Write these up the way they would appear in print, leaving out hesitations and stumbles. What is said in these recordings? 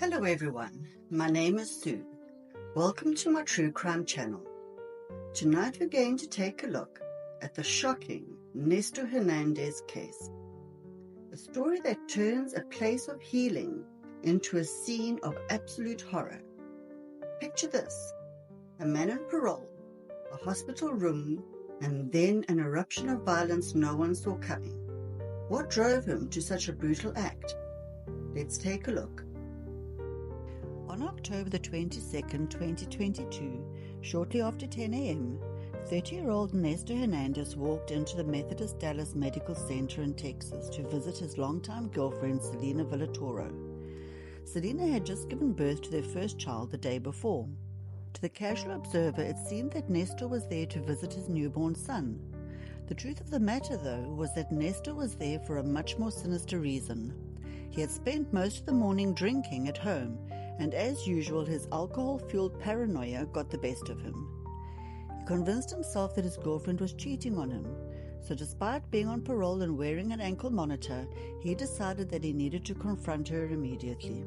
Hello everyone, my name is Sue. Welcome to my true crime channel. Tonight we're going to take a look at the shocking Nestor Hernandez case. A story that turns a place of healing into a scene of absolute horror. Picture this, a man on parole, a hospital room, and then an eruption of violence no one saw coming. What drove him to such a brutal act? Let's take a look. On October the 22nd, 2022, shortly after 10 a.m., 30-year-old Nestor Hernandez walked into the Methodist Dallas Medical Center in Texas to visit his longtime girlfriend, Selena Villatoro. Selena had just given birth to their first child the day before. To the casual observer, it seemed that Nestor was there to visit his newborn son. The truth of the matter, though, was that Nestor was there for a much more sinister reason. He had spent most of the morning drinking at home, and as usual, his alcohol-fueled paranoia got the best of him. He convinced himself that his girlfriend was cheating on him, so despite being on parole and wearing an ankle monitor, he decided that he needed to confront her immediately.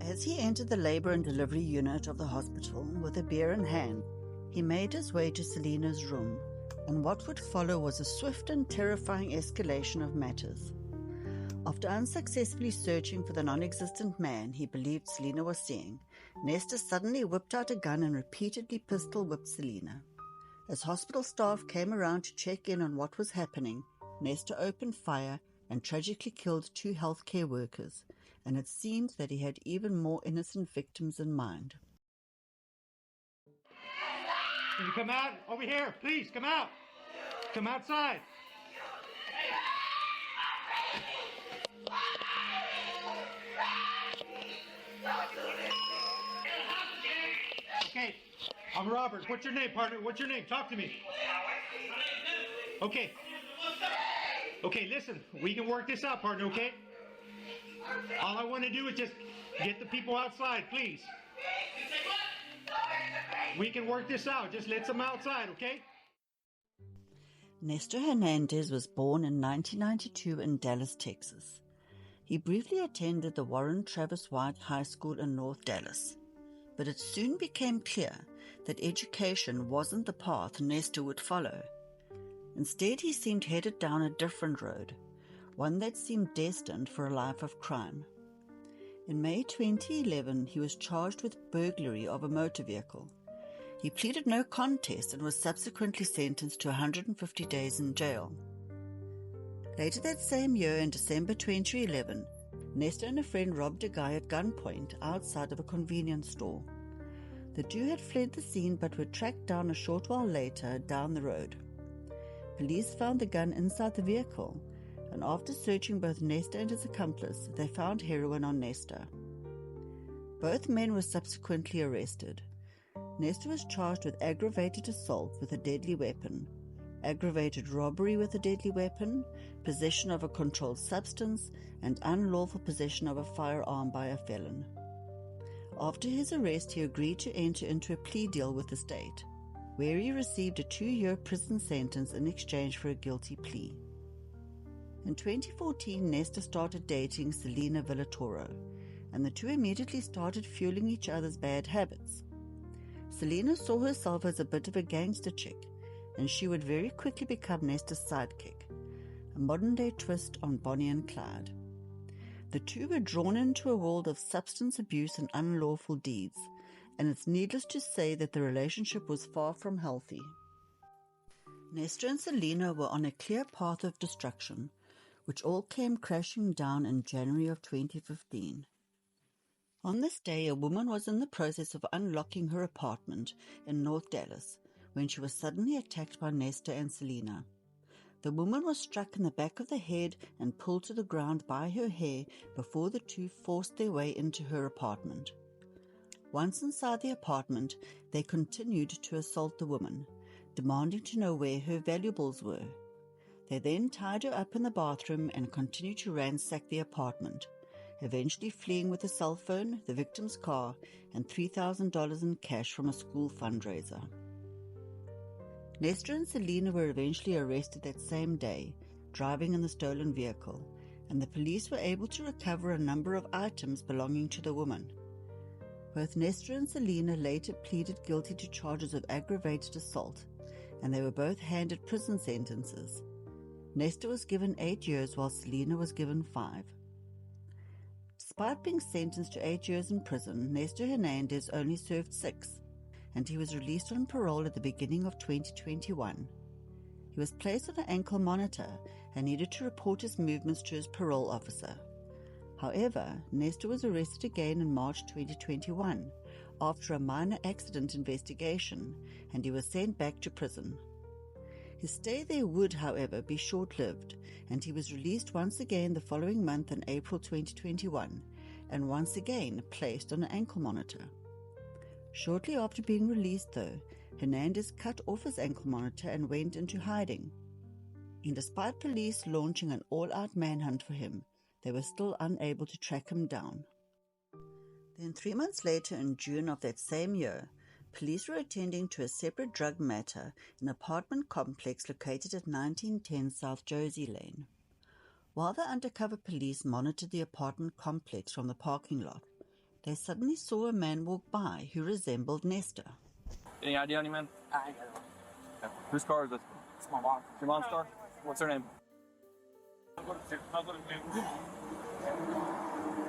As he entered the labor and delivery unit of the hospital with a beer in hand, he made his way to Selena's room, and what would follow was a swift and terrifying escalation of matters. After unsuccessfully searching for the non-existent man he believed Selena was seeing, Nestor suddenly whipped out a gun and repeatedly pistol-whipped Selena. As hospital staff came around to check in on what was happening, Nestor opened fire and tragically killed 2 healthcare workers, and it seemed that he had even more innocent victims in mind. Can you come out? Over here, please, come out. Come outside. Okay, I'm Robert. What's your name, partner? What's your name? Talk to me. Okay. Okay, listen, we can work this out, partner, okay? All I want to do is just get the people outside, please. We can work this out. Just let them outside, okay? Nestor Hernandez was born in 1992 in Dallas, Texas. He briefly attended the Warren Travis White High School in North Dallas. But it soon became clear that education wasn't the path Nestor would follow. Instead, he seemed headed down a different road, one that seemed destined for a life of crime. In May 2011, he was charged with burglary of a motor vehicle. He pleaded no contest and was subsequently sentenced to 150 days in jail. Later that same year, in December 2011, Nestor and a friend robbed a guy at gunpoint outside of a convenience store. The two had fled the scene but were tracked down a short while later down the road. Police found the gun inside the vehicle, and after searching both Nestor and his accomplice, they found heroin on Nestor. Both men were subsequently arrested. Nestor was charged with aggravated assault with a deadly weapon, aggravated robbery with a deadly weapon, possession of a controlled substance, and unlawful possession of a firearm by a felon. After his arrest, he agreed to enter into a plea deal with the state, where he received a 2-year prison sentence in exchange for a guilty plea. In 2014, Nestor started dating Selena Villatoro, and the two immediately started fueling each other's bad habits. Selena saw herself as a bit of a gangster chick, and she would very quickly become Nestor's sidekick, a modern-day twist on Bonnie and Clyde. The two were drawn into a world of substance abuse and unlawful deeds, and it's needless to say that the relationship was far from healthy. Nestor and Selena were on a clear path of destruction, which all came crashing down in January of 2015. On this day, a woman was in the process of unlocking her apartment in North Dallas when she was suddenly attacked by Nestor and Selena. The woman was struck in the back of the head and pulled to the ground by her hair before the two forced their way into her apartment. Once inside the apartment, they continued to assault the woman, demanding to know where her valuables were. They then tied her up in the bathroom and continued to ransack the apartment, eventually fleeing with a cell phone, the victim's car, and $3,000 in cash from a school fundraiser. Nestor and Selena were eventually arrested that same day, driving in the stolen vehicle, and the police were able to recover a number of items belonging to the woman. Both Nestor and Selena later pleaded guilty to charges of aggravated assault, and they were both handed prison sentences. Nestor was given 8 years while Selena was given 5. Despite being sentenced to 8 years in prison, Nestor Hernandez only served 6, and he was released on parole at the beginning of 2021. He was placed on an ankle monitor and needed to report his movements to his parole officer. However, Nestor was arrested again in March 2021 after a minor accident investigation, and he was sent back to prison. His stay there would, however, be short-lived, and he was released once again the following month in April 2021, and once again placed on an ankle monitor. Shortly after being released, though, Hernandez cut off his ankle monitor and went into hiding. And despite police launching an all-out manhunt for him, they were still unable to track him down. Then 3 months later, in June of that same year, police were attending to a separate drug matter in an apartment complex located at 1910 South Josie Lane. While the undercover police monitored the apartment complex from the parking lot, they suddenly saw a man walk by who resembled Nestor. Any idea on you, man? I know. Whose car is it? It's my mom. Your mom's car? What's her name?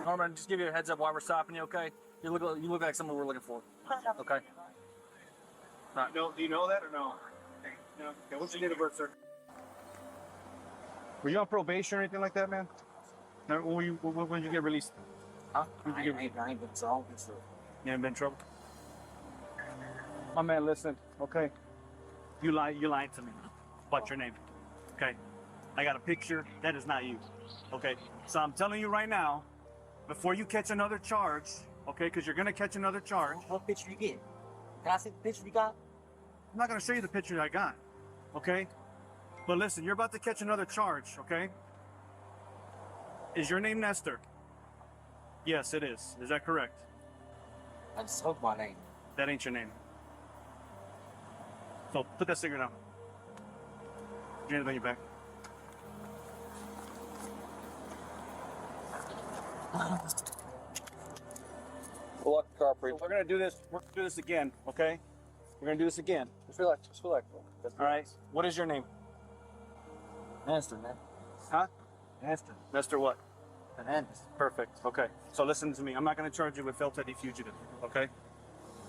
Norman, just give you a heads up while we're stopping you, okay? You look like someone we're looking for. Okay. Right. No, do you know that or no? No. Okay, what's your date of birth, sir? Were you on probation or anything like that, man? No, when did you get released? Huh? I ain't been solved. You haven't been in trouble? My man, listen, okay? You lied to me about your name, okay? I got a picture, that is not you, okay? So I'm telling you right now, before you catch another charge, okay, because you're going to catch another charge. What picture you get? Can I see the picture you got? I'm not going to show you the picture I got, okay? But listen, you're about to catch another charge, okay? Is your name Nestor? Yes, it is. Is that correct? I just spoke my name. That ain't your name. So put that cigarette down. Your hands on your back. We'll lock the car for you. We're gonna do this. We're gonna do this again, okay? We're gonna do this again. Just relax. All right. What is your name? Nestor, man. Huh? Nestor. Nestor what? Hernandez. Perfect. Okay. So listen to me. I'm not gonna charge you with felony fugitive. Okay?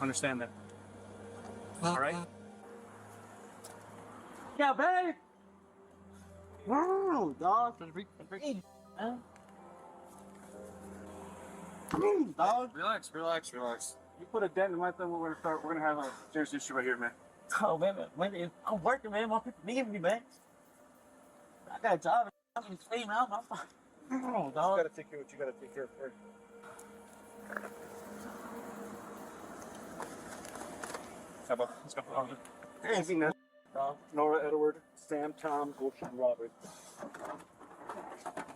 Understand that. All right. Yeah, babe. Wow, dog. Dog. Relax. You put a dent in my thing. We're gonna have a serious issue right here, man. Oh, man, I'm working, man. My people need me, man. I got a job. I'm gonna scream out. Oh, dog. You gotta take care of what you gotta take care of first. How about, let's go. Crazy, man. Dog. Nora, Edward, Sam, Tom, Ocean, Robert.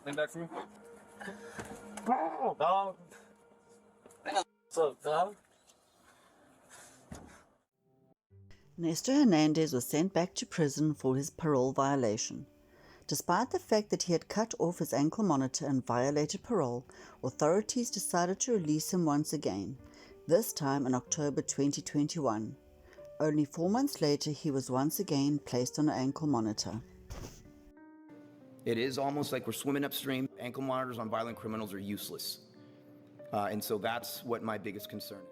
Lean back for me. Oh, dog. What's up, dog? Nestor Hernandez was sent back to prison for his parole violation. Despite the fact that he had cut off his ankle monitor and violated parole, authorities decided to release him once again, this time in October 2021. Only 4 months later, he was once again placed on an ankle monitor. It is almost like we're swimming upstream. Ankle monitors on violent criminals are useless. And so that's what my biggest concern is.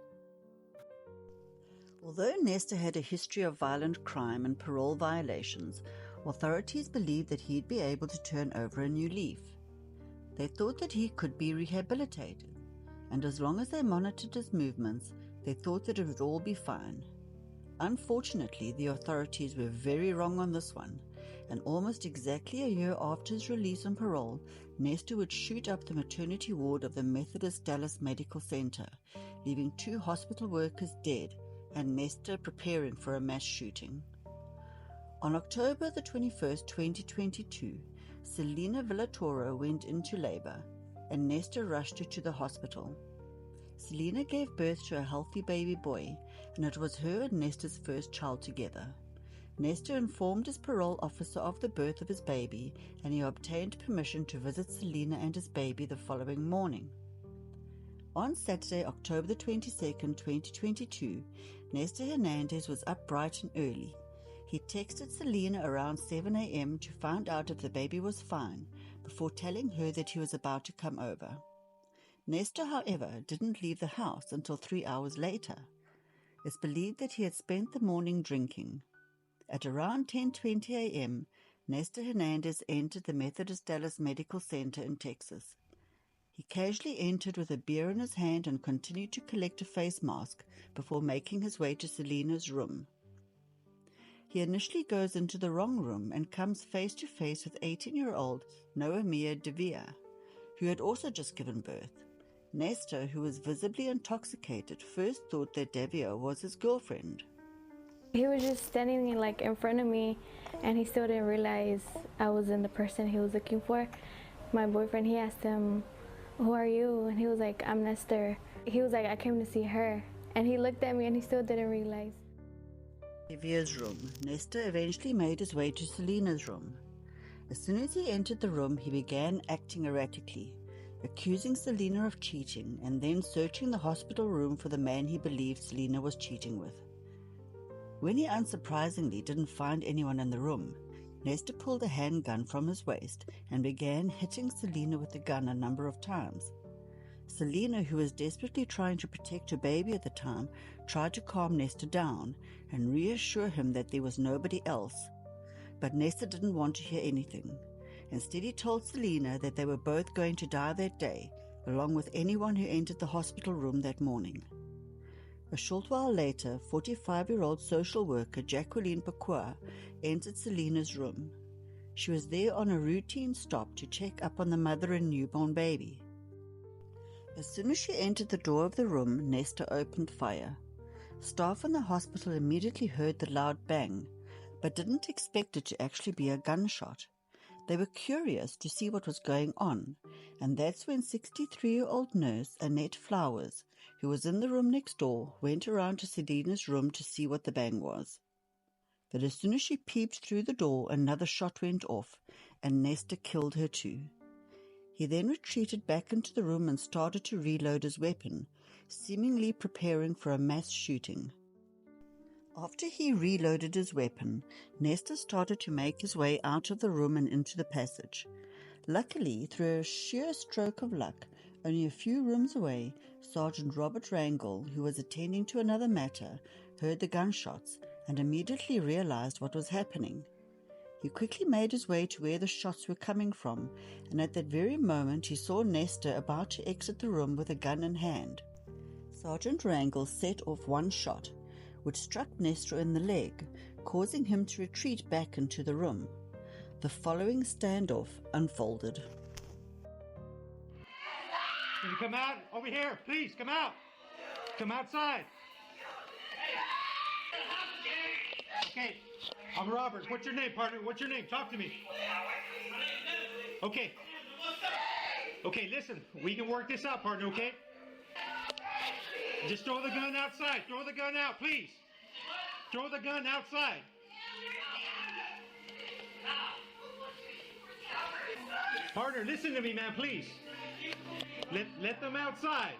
Although Nestor had a history of violent crime and parole violations, authorities believed that he'd be able to turn over a new leaf. They thought that he could be rehabilitated, and as long as they monitored his movements, they thought that it would all be fine. Unfortunately, the authorities were very wrong on this one, and almost exactly a year after his release on parole, Nestor would shoot up the maternity ward of the Methodist Dallas Medical Center, leaving 2 hospital workers dead and Nestor preparing for a mass shooting. On October the 21st, 2022, Selena Villatoro went into labor, and Nestor rushed her to the hospital. Selena gave birth to a healthy baby boy, and it was her and Nestor's first child together. Nestor informed his parole officer of the birth of his baby, and he obtained permission to visit Selena and his baby the following morning. On Saturday, October the 22nd, 2022, Nestor Hernandez was up bright and early. He texted Selena around 7 a.m. to find out if the baby was fine, before telling her that he was about to come over. Nestor, however, didn't leave the house until 3 hours later. It's believed that he had spent the morning drinking. At around 10:20 a.m., Nestor Hernandez entered the Methodist Dallas Medical Center in Texas. He casually entered with a beer in his hand and continued to collect a face mask before making his way to Selena's room. He initially goes into the wrong room and comes face to face with 18-year-old Noemia DeVia, who had also just given birth. Nestor, who was visibly intoxicated, first thought that DeVia was his girlfriend. He was just standing in front of me, and he still didn't realize I wasn't the person he was looking for. My boyfriend, he asked him, "Who are you?" And he was like, "I'm Nestor." He was like, "I came to see her." And he looked at me and he still didn't realize. DeVia's room. Nestor eventually made his way to Selena's room. As soon as he entered the room, he began acting erratically, accusing Selena of cheating and then searching the hospital room for the man he believed Selena was cheating with. When he unsurprisingly didn't find anyone in the room, Nestor pulled a handgun from his waist and began hitting Selena with the gun a number of times. Selena, who was desperately trying to protect her baby at the time, tried to calm Nestor down and reassure him that there was nobody else. But Nestor didn't want to hear anything. Instead, he told Selena that they were both going to die that day, along with anyone who entered the hospital room that morning. A short while later, 45-year-old social worker Jacqueline Pokuaa entered Selena's room. She was there on a routine stop to check up on the mother and newborn baby. As soon as she entered the door of the room, Nestor opened fire. Staff in the hospital immediately heard the loud bang, but didn't expect it to actually be a gunshot. They were curious to see what was going on, and that's when 63-year-old nurse Annette Flowers, who was in the room next door, went around to Selena's room to see what the bang was. But as soon as she peeped through the door, another shot went off, and Nestor killed her too. He then retreated back into the room and started to reload his weapon, seemingly preparing for a mass shooting. After he reloaded his weapon, Nestor started to make his way out of the room and into the passage. Luckily, through a sheer stroke of luck, only a few rooms away, Sergeant Robert Rangel, who was attending to another matter, heard the gunshots and immediately realized what was happening. He quickly made his way to where the shots were coming from, and at that very moment he saw Nestor about to exit the room with a gun in hand. Sergeant Rangel set off one shot, which struck Nestor in the leg, causing him to retreat back into the room. The following standoff unfolded. Can you come out? Over here, please, come out. Come outside. Okay, I'm Robert. What's your name, partner? What's your name? Talk to me. Okay. Okay, listen, we can work this out, partner, okay? Just throw the gun outside. Throw the gun out, please. Throw the gun outside. Partner, listen to me, man, please. Let them outside.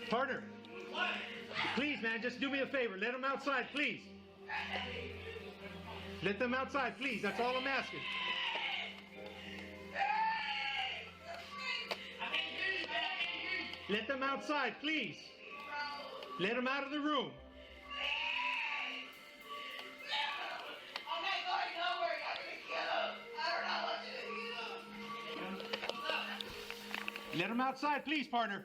Partner, please, man, just do me a favor. Let them outside, please. Let them outside, please. That's all I'm asking. Let them outside, please. Let them out of the room. Let him outside, please, partner.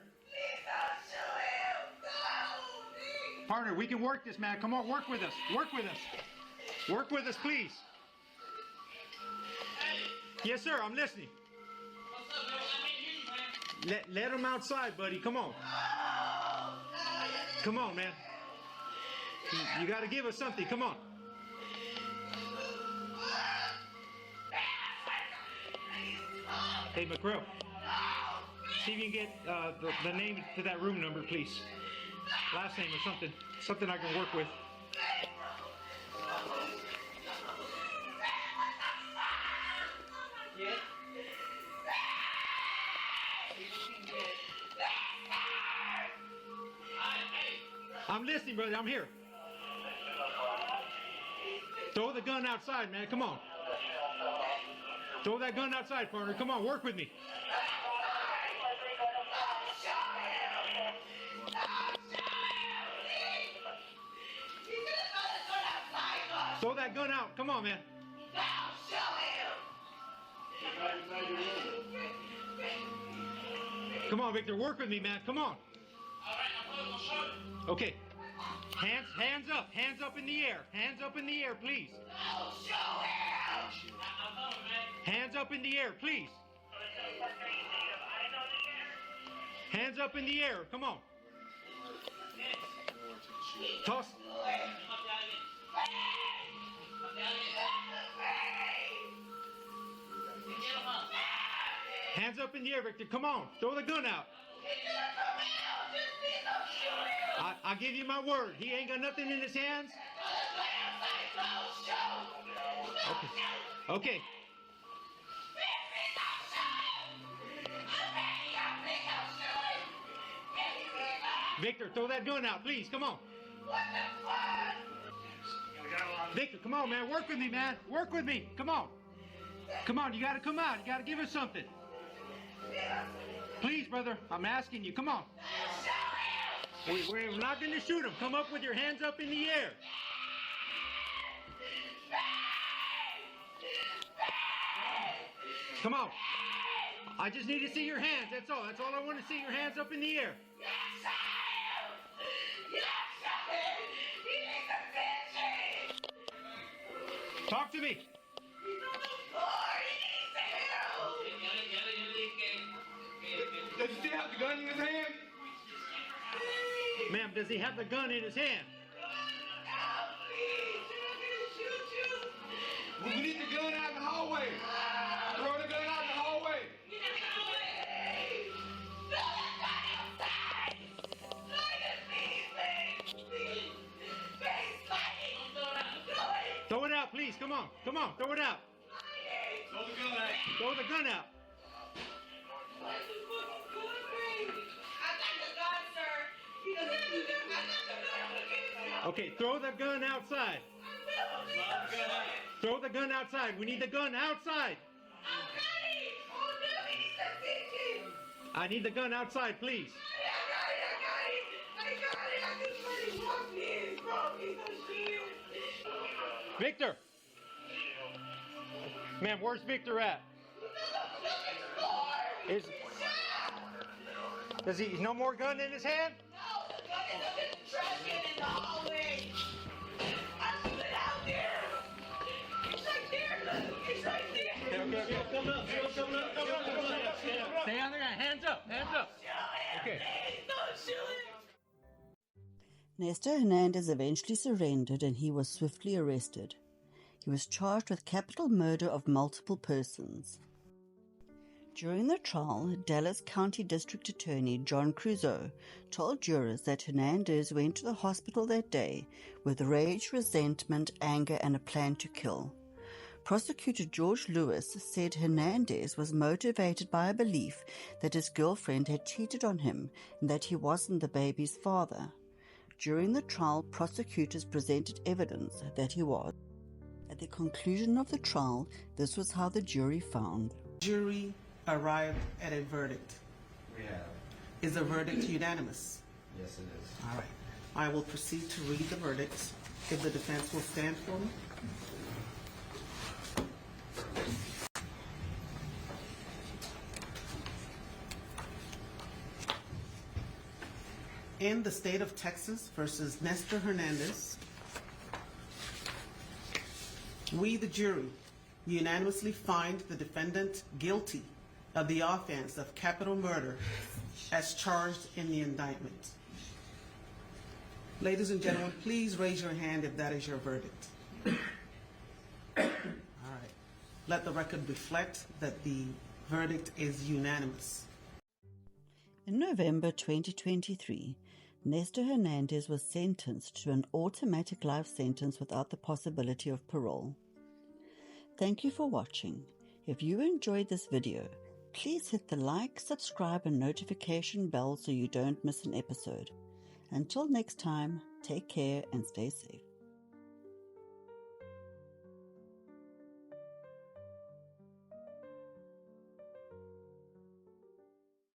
Partner, we can work this, man. Come on, work with us. Work with us. Work with us, please. Yes, sir, I'm listening. Let him outside, buddy. Come on. Come on, man. You got to give us something. Come on. Hey, McCrill. See if you can get the name to that room number, please. last name or something. Something I can work with. I'm listening, brother. I'm here. Throw the gun outside, man. Come on. Throw that gun outside, partner. Come on, work with me. Throw that gun out. Come on, man. Come on, Victor. Work with me, man. Come on. Okay. Hands up. Hands up in the air. Hands up in the air, please. Hands up in the air, please. Hands up in the air. Come on. Toss. Hands up in the air, Victor. Come on. Throw the gun out. I'll give you my word. He ain't got nothing in his hands. Okay. Okay. Victor, throw that gun out, please. Come on. Victor, come on, man. Work with me, man. Work with me. Come on. Come on. You got to come out. You got to give us something. Please, brother. I'm asking you. Come on. We're not going to shoot him. Come up with your hands up in the air. Come on. I just need to see your hands. That's all. That's all I want to see. Your hands up in the air. Talk to me. Does he still have the gun in his hand? Ma'am, does he have the gun in his hand? We need the gun out in the hallway. Throw the gun out in the hallway. Throw it out, please. Come on. Come on. Throw it out. Throw the gun out. Throw the gun out. Okay, throw the gun outside. Throw the gun outside. We need the gun outside. I need the gun outside, please. Victor! Ma'am, where's Victor at? Does he no more gun in his hand? No, the gun is up in the trash can in the hallway. I put it out there. It's right there. Look, it's right there. Okay. Stay on there. Hands up. Hands up. Okay. Don't shoot him. Nestor Hernandez eventually surrendered and he was swiftly arrested. He was charged with capital murder of multiple persons. During the trial, Dallas County District Attorney John Creuzot told jurors that Hernandez went to the hospital that day with rage, resentment, anger, and a plan to kill. Prosecutor George Lewis said Hernandez was motivated by a belief that his girlfriend had cheated on him and that he wasn't the baby's father. During the trial, prosecutors presented evidence that he was. At the conclusion of the trial, this was how the jury found. Jury arrived at a verdict. We have. Is the verdict unanimous? Yes, it is. All right. I will proceed to read the verdict. If the defense will stand for me. In the state of Texas versus Nestor Hernandez, we, the jury, unanimously find the defendant guilty of the offense of capital murder as charged in the indictment. Ladies and gentlemen, please raise your hand if that is your verdict. All right. Let the record reflect that the verdict is unanimous. In November 2023, Nestor Hernandez was sentenced to an automatic life sentence without the possibility of parole. Thank you for watching. If you enjoyed this video, please hit the like, subscribe, and notification bell so you don't miss an episode. Until next time, take care and stay safe.